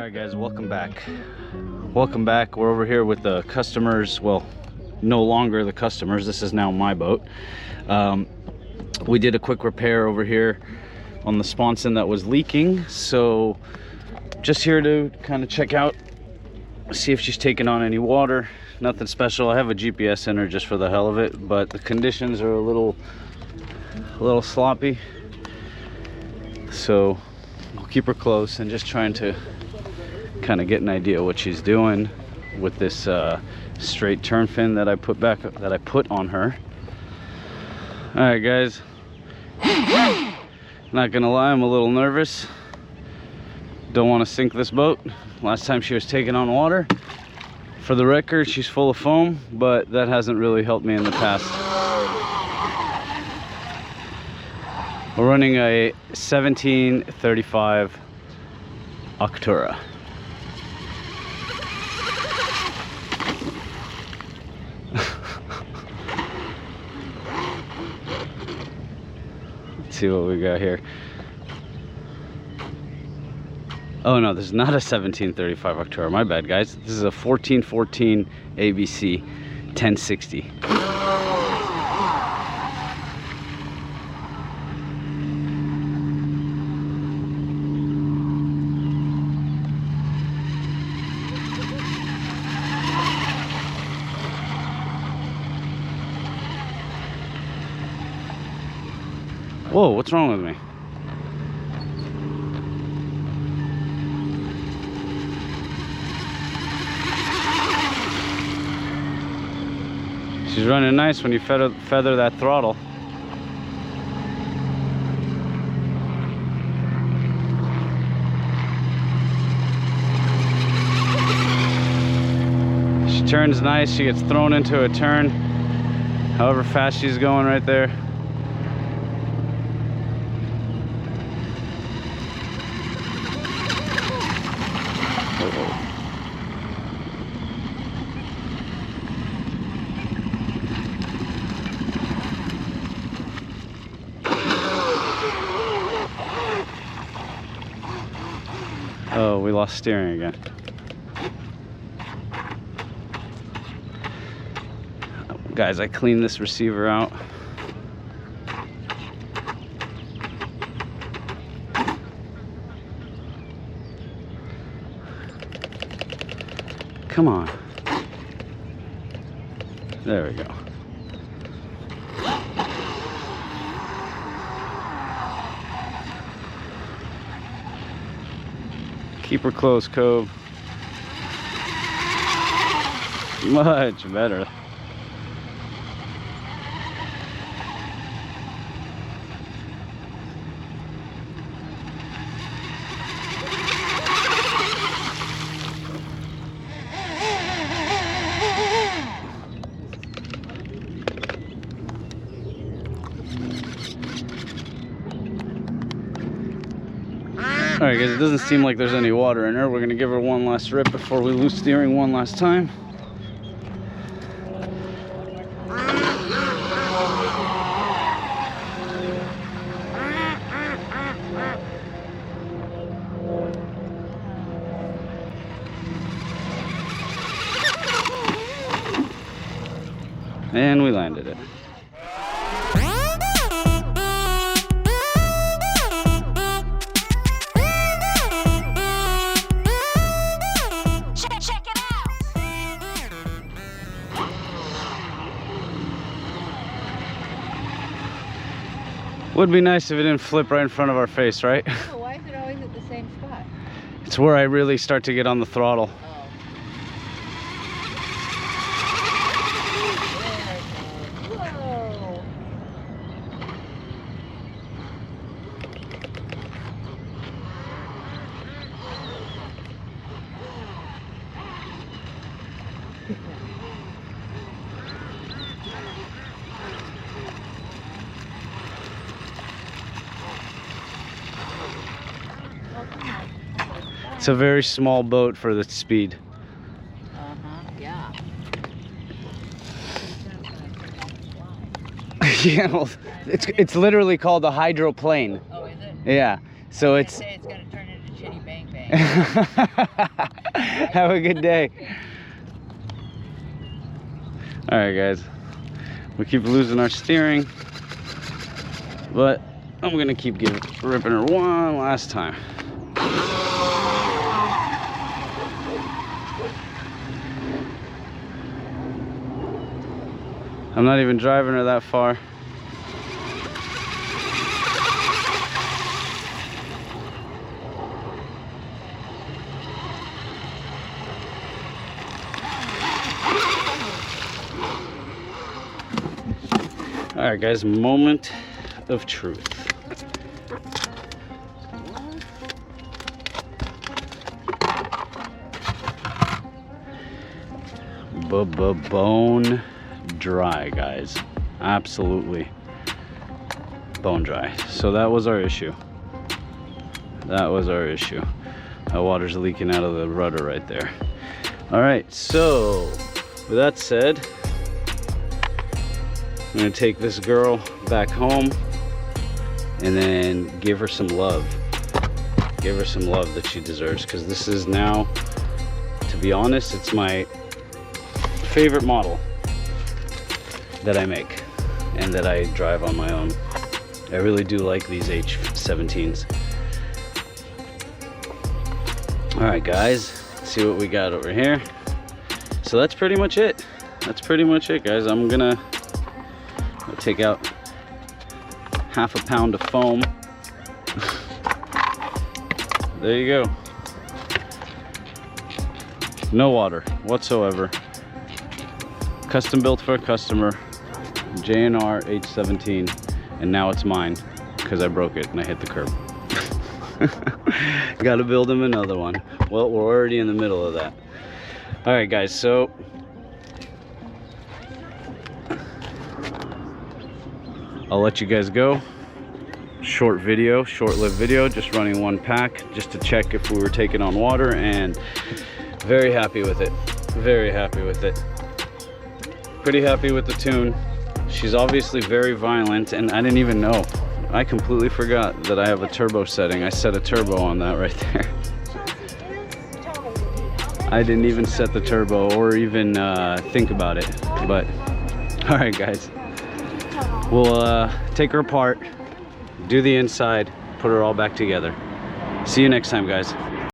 Alright guys, welcome back. Welcome back. We're over here with the customers. Well, no longer the customers. This is now my boat. We did a quick repair over here on the sponson that was leaking. So just here to kind of check out, see if she's taking on any water. Nothing special. I have a GPS in her just for the hell of it, but the conditions are a little sloppy. So I'll keep her close and just trying to kind of get an idea what she's doing with this straight turn fin that I put on her. All right guys, not gonna lie, I'm a little nervous. Don't want to sink this boat. Last time she was taking on water, for the record, she's full of foam, but that hasn't really helped me in the past. We're running a 1735 ARTR. Let's see what we got here. Oh no, this is not a 1735 ARTR. My bad, guys. This is a 1414 ABC 1060. Whoa, what's wrong with me? She's running nice when you feather that throttle. She turns nice, she gets thrown into a turn, however fast she's going right there. Oh, we lost steering again. Guys, I cleaned this receiver out. Come on. There we go. Keep her close, Coby. Much better. Alright guys, it doesn't seem like there's any water in her. We're going to give her one last rip before we lose steering one last time. And we landed it. Would be nice if it didn't flip right in front of our face, right? Oh, why is it always at the same spot? It's where I really start to get on the throttle. Whoa. It's a very small boat for the speed. Yeah. Yeah, well, it's literally called a hydroplane. Oh, is it? Yeah. So I it's say it's gonna turn into Chitty Bang Bang. Have a good day. All right, guys. We keep losing our steering, but I'm gonna keep ripping her one last time. I'm not even driving her that far. All right, guys, moment of truth. Bone dry, guys. Absolutely bone dry. So that was our issue. That was our issue. That water's leaking out of the rudder right there. All right, so with that said, I'm gonna take this girl back home and then give her some love. Give her some love that she deserves, because this is now, to be honest, it's my favorite model that I make and that I drive on my own. I really do like these H17s. All right, guys, let's see what we got over here. So that's pretty much it. That's pretty much it, guys. I'm gonna take out half a pound of foam. There you go. No water whatsoever. Custom built for a customer. J&R H17, and now it's mine because I broke it and I hit the curb. Gotta build him another one. Well, we're already in the middle of that. All right, guys, so I'll let you guys go. Short video, short-lived video, just running one pack just to check if we were taking on water, and very happy with it. Very happy with it. Pretty happy with the tune. She's obviously very violent, and I didn't even know. I completely forgot that I have a turbo setting. I set a turbo on that right there. I didn't even set the turbo or even think about it. But all right, guys, we'll take her apart, do the inside, put her all back together. See you next time, guys.